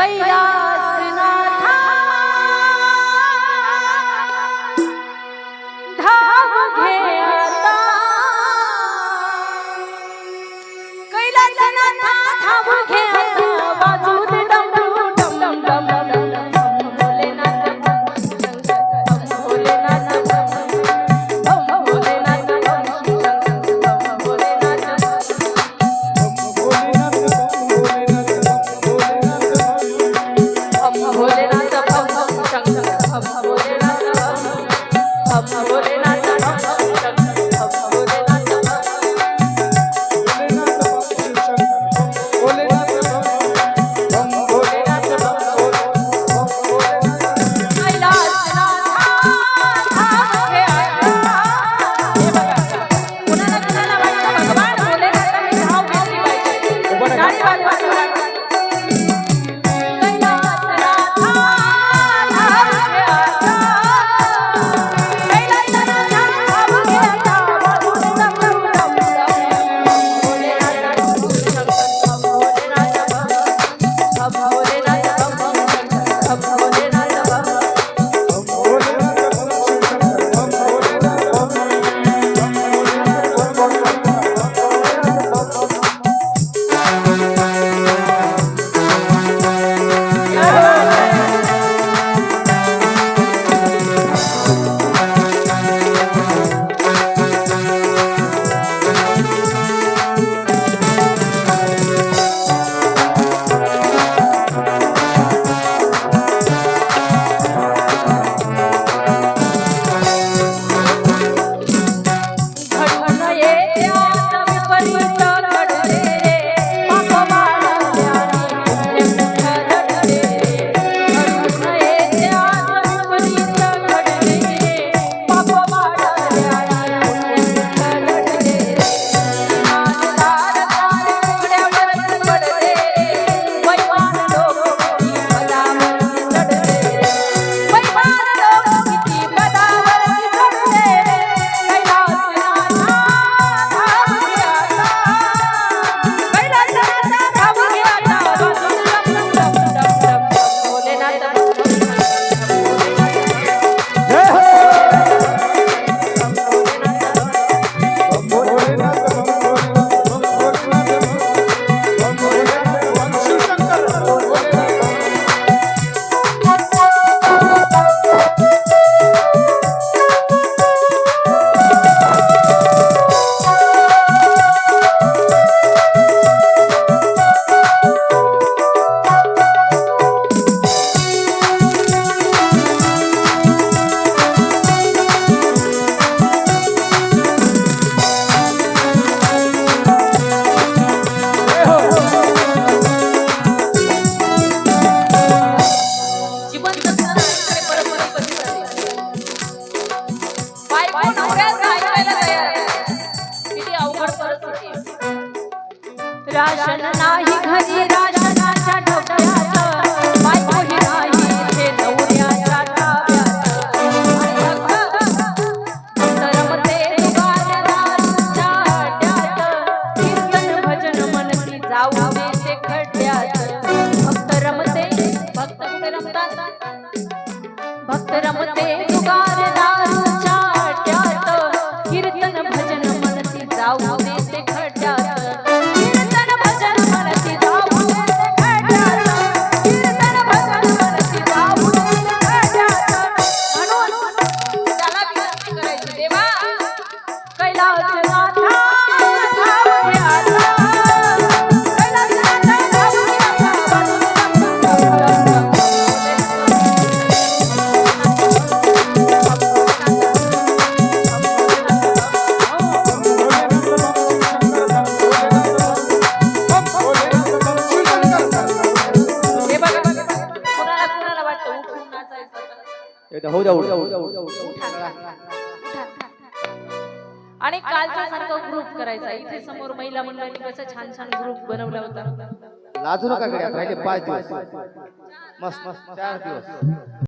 कैलासनाथा धाव घे आता कैलासनाथा धाव घे आता बाजू दे डमरू डम डम डम भोलेनाथ भोलेनाथ भोलेनाथ राशन नाही घरी राशनाच्या डब्यात बायकोही नाही इथे नवऱ्याच्या ताब्यात रमते दुकानदाराच्या अड्ड्यात कीर्तन भजन म्हणती जाऊ दे ते खड्ड्यात भक्त रमते भक्त रमते दुकानदाराच्या अड्ड्यात कीर्तन भजन म्हणती जाऊ दे ते खड्ड्यात आणि कालच्या सारखं ग्रुप करायचा इथे समोर महिला मंडळाने कसं छान छान ग्रुप बनवला होता लाजू नका, 5 दिवस मस्त 4 दिवस